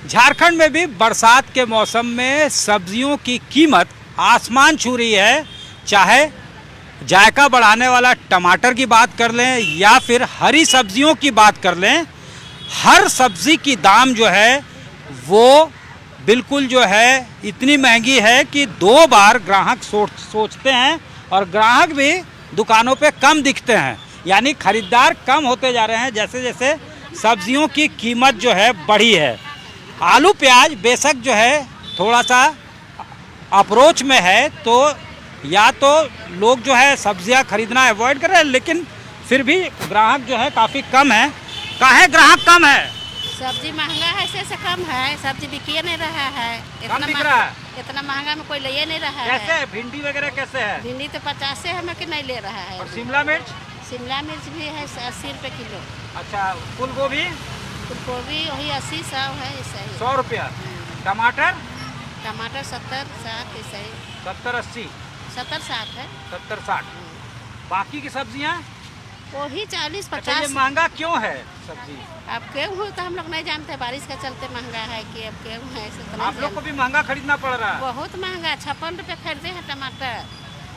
झारखंड में भी बरसात के मौसम में सब्जियों की कीमत आसमान छू रही है। चाहे जायका बढ़ाने वाला टमाटर की बात कर लें या फिर हरी सब्जियों की बात कर लें, हर सब्जी की दाम जो है वो बिल्कुल जो है इतनी महंगी है कि दो बार ग्राहक सोचते हैं और ग्राहक भी दुकानों पे कम दिखते हैं। यानी खरीदार कम होते जा रहे हैं जैसे जैसे सब्जियों की कीमत जो है बढ़ी है। आलू प्याज बेशक जो है थोड़ा सा अप्रोच में है, तो या तो लोग जो है सब्जियां खरीदना अवॉइड कर रहे हैं, लेकिन फिर भी ग्राहक जो है काफ़ी कम है। काहे ग्राहक कम है? सब्जी महंगा है, से कम है। सब्जी बिकिए नहीं रहा है, कम बिक रहा है। इतना महंगा में कोई ले नहीं रहा कैसे है। है? भिंडी वगैरह कैसे है? भिंडी तो 50 से हमें कि नहीं ले रहा है। और शिमला मिर्च? शिमला मिर्च भी है 80 रुपये किलो। अच्छा, फूल गोभी? फूल गोभी वही 80-100 है, ऐसा ही। 100 रुपया। टमाटर? टमाटर 70-60 ऐसा ही। 70-80? 70-60 है। 70-60। बाकी की सब्जियां वही 40-50। अच्छा, ये महंगा क्यों है सब्जी? अब गेहूँ तो हम लोग नहीं जानते, बारिश का चलते महंगा है कि अब गेहूँ है, ऐसे तो नहीं आप लोग को जानते। भी महंगा खरीदना पड़ रहा है। बहुत महंगा, 56 रुपये खरीदे हैं टमाटर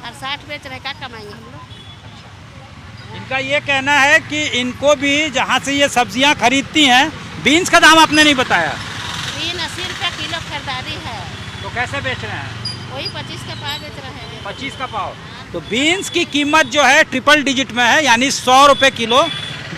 और 60 बेच रहे, क्या कमाएंगे हम लोग। इनका ये कहना है कि इनको भी जहाँ से ये सब्जियाँ खरीदती हैं, बीन्स का दाम आपने नहीं बताया। बीन 80 रुपये किलो खरीदारी है। तो कैसे बेच रहे हैं? वही 25 का पाव बेच रहे हैं। 25 का पाव। तो बीन्स की कीमत जो है ट्रिपल डिजिट में है, यानी 100 रुपये किलो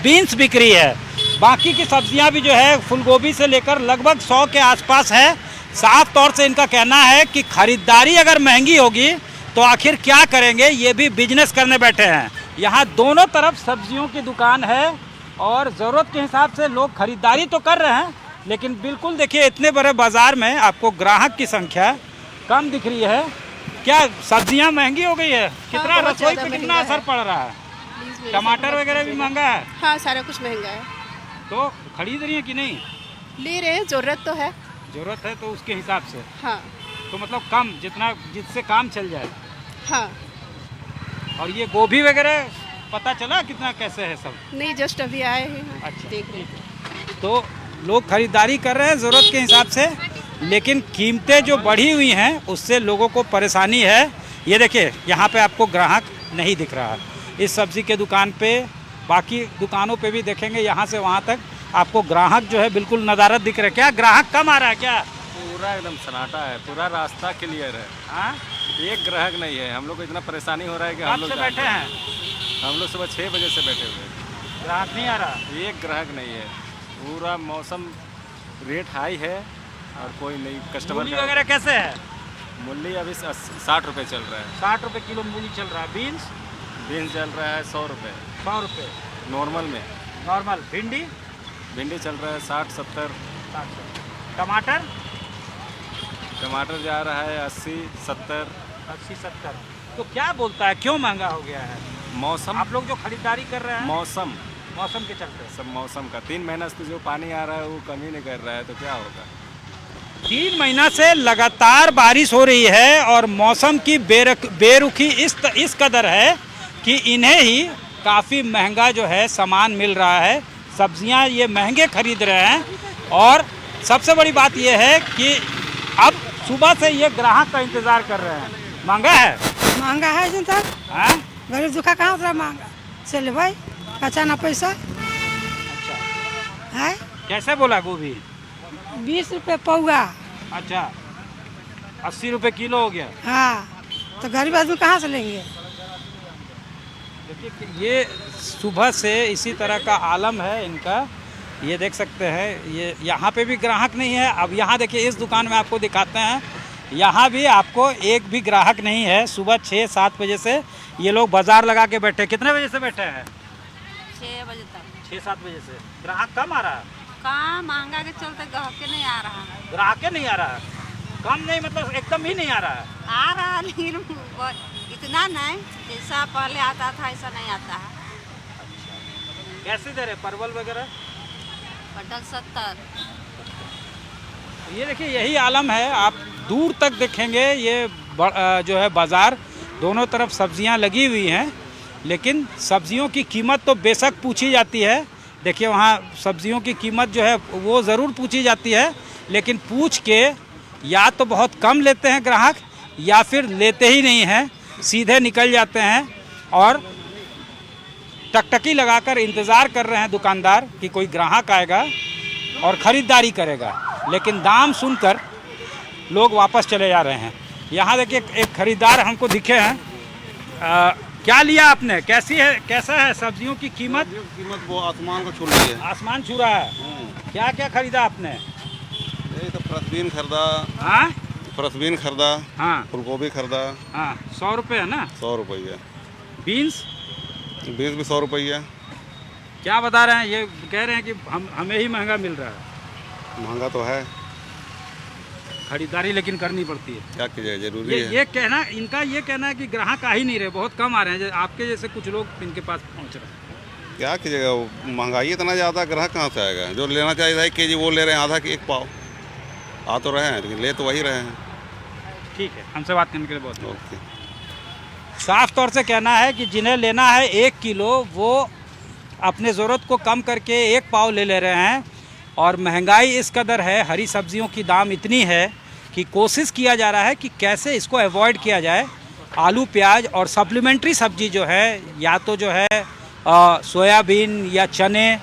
बीन्स बिक रही है। बाकी की सब्जियां भी जो है फूलगोभी से लेकर लगभग 100 के आसपास है। साफ तौर से इनका कहना है कि खरीदारी अगर महंगी होगी तो आखिर क्या करेंगे, ये भी बिजनेस करने बैठे हैं। यहाँ दोनों तरफ सब्जियों की दुकान है और ज़रूरत के हिसाब से लोग खरीदारी तो कर रहे हैं, लेकिन बिल्कुल देखिए इतने बड़े बाज़ार में आपको ग्राहक की संख्या कम दिख रही है। क्या सब्जियां महंगी हो गई है? कितना रसोई पे कितना असर पड़ रहा है? टमाटर वगैरह भी महंगा है। हाँ, सारा कुछ महंगा है। तो खरीद रही है कि नहीं? ले रहे हैं, जरूरत तो है। जरूरत है तो उसके हिसाब से। हाँ तो मतलब कम, जितना जिससे काम चल जाए। हाँ। और ये गोभी वगैरह पता चला कितना कैसे है सब? नहीं, जस्ट अभी आए हैं। अच्छा, देख रहे हैं। तो लोग खरीदारी कर रहे हैं ज़रूरत के हिसाब से, लेकिन कीमतें जो बढ़ी हुई हैं उससे लोगों को परेशानी है। ये देखिए यहाँ पे आपको ग्राहक नहीं दिख रहा इस सब्ज़ी के दुकान पे। बाकी दुकानों पे भी देखेंगे, यहाँ से वहाँ तक आपको ग्राहक जो है बिल्कुल नदारत दिख रहे हैं। क्या ग्राहक कम आ रहा है क्या? पूरा एकदम सन्नाटा है, पूरा रास्ता क्लियर है। हाँ, एक ग्राहक नहीं है। हम लोग को इतना परेशानी हो रहा है कि हम कब लोग से बैठे हैं? हम लोग सुबह 6 बजे से बैठे हुए हैं। ग्राहक नहीं आ रहा। एक ग्राहक नहीं है। पूरा मौसम रेट हाई है और कोई नहीं कस्टमर। मूली वगैरह कैसे है? मूली अभी 60 रुपये चल रहा है। 60 रुपये किलो मूली चल रहा है। बीन्स? बीन्स चल रहा है 100 रुपये 100 रुपये नॉर्मल में। नॉर्मल। भिंडी? भिंडी चल रहा है 60-70। 60। टमाटर? टमाटर जा रहा है 80-70। 80-70। तो क्या बोलता है, क्यों महंगा हो गया है? मौसम, आप लोग जो खरीदारी कर रहे हैं मौसम मौसम के चलते। सब मौसम का 3 महीना से जो पानी आ रहा है वो कम ही नहीं कर रहा है, तो क्या होगा। 3 महीना से लगातार बारिश हो रही है और मौसम की बेरुखी इस कदर है कि इन्हें ही काफ़ी महंगा जो है सामान मिल रहा है। सब्जियां ये महंगे खरीद रहे हैं और सबसे बड़ी बात ये है कि अब सुबह से ये ग्राहक का इंतज़ार कर रहे हैं। महंगा है? महंगा है जनता। हाँ? गरीब दुखा कहाँ उतना महंगा चले भाई, बचाना पैसा अच्छा, है। कैसे बोला गोभी? 20 रुपये पौआ। अच्छा, 80 रुपये किलो हो गया। हाँ, तो गरीब आदमी कहाँ से लेंगे। देखिए ये सुबह से इसी तरह का आलम है इनका। ये देख सकते हैं, ये यहाँ पे भी ग्राहक नहीं है। अब यहाँ देखिए इस दुकान में आपको दिखाते हैं, यहाँ भी आपको एक भी ग्राहक नहीं है। सुबह 6-7 बजे से ये लोग बाजार लगा के बैठे। कितने बजे से बैठे हैं? 6 बजे तक। 6-7 बजे से। ग्राहक कम आ रहा है? कहाँ, महंगा के चलते ग्राहक नहीं आ रहा है। ग्राहक नहीं आ रहा है? कम नहीं मतलब एकदम ही नहीं आ रहा है? आ रहा है लेकिन इतना नहीं, जैसा पहले आता था ऐसा नहीं आता है। कैसे दे रहे परवल वगैरह? पटल 70। ये देखिए यही आलम है। आप दूर तक देखेंगे ये जो है बाज़ार, दोनों तरफ सब्जियां लगी हुई हैं, लेकिन सब्जियों की कीमत तो बेशक पूछी जाती है। देखिए वहाँ सब्जियों की कीमत जो है वो ज़रूर पूछी जाती है, लेकिन पूछ के या तो बहुत कम लेते हैं ग्राहक या फिर लेते ही नहीं हैं, सीधे निकल जाते हैं और टकटकी लगाकर इंतज़ार कर रहे हैं दुकानदार कि कोई ग्राहक आएगा और ख़रीदारी करेगा, लेकिन दाम सुनकर लोग वापस चले जा रहे हैं। यहाँ देखिए एक खरीदार हमको दिखे हैं। क्या लिया आपने? कैसा है सब्जियों की कीमत? कीमत वो आसमान को छू रही है। आसमान छू रहा है। क्या क्या खरीदा आपने? यही तो फ्रसबीन खरीदा। हाँ, फ्रसबीन खरीदा। हाँ, फूलगोभी खरीदा। हाँ, 100 रुपये है ना? 100 रुपये। बीन्स भी 100 रुपये। क्या बता रहे हैं? ये कह रहे हैं कि हमें ही महंगा मिल रहा है। महंगा तो है, खरीदारी लेकिन करनी पड़ती है। क्या कीजिएगा, जरूरी है। ये कहना, इनका ये कहना है कि ग्राहक आ ही नहीं रहे, बहुत कम आ रहे हैं। आपके जैसे कुछ लोग इनके पास पहुंच रहे हैं। क्या कीजिएगा, महंगाई इतना ज़्यादा, ग्राहक कहाँ से आएगा? जो लेना चाहिए 1 केजी वो ले रहे हैं, आधा की 1 पाव। आ तो रहे हैं लेकिन ले तो वही रहे हैं। ठीक है, हमसे बात करने के लिए बहुत ओके। साफ तौर से कहना है कि जिन्हें लेना है 1 किलो वो अपने ज़रूरत को कम करके 1 पाव ले रहे हैं। और महंगाई इस कदर है, हरी सब्जियों की दाम इतनी है कि कोशिश किया जा रहा है कि कैसे इसको अवॉइड किया जाए। आलू प्याज और सप्लीमेंट्री सब्जी जो है, या तो जो है सोयाबीन या चने,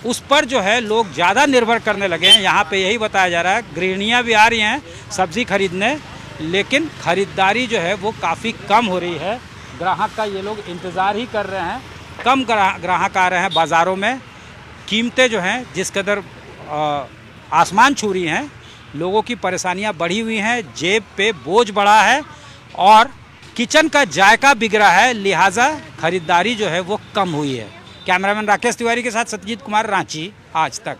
उस पर जो है लोग ज़्यादा निर्भर करने लगे हैं। यहाँ पे यही बताया जा रहा है। गृहिणियाँ भी आ रही हैं सब्ज़ी खरीदने, लेकिन ख़रीदारी जो है वो काफ़ी कम हो रही है। ग्राहक का ये लोग इंतज़ार ही कर रहे हैं। कम ग्राहक आ रहे हैं बाज़ारों में। कीमतें जो हैं जिस कदर आसमान छू रही हैं, लोगों की परेशानियां बढ़ी हुई हैं, जेब पे बोझ बढ़ा है और किचन का जायका बिगड़ा है, लिहाजा खरीदारी जो है वो कम हुई है। कैमरामैन राकेश तिवारी के साथ सत्यजीत कुमार, रांची, आज तक।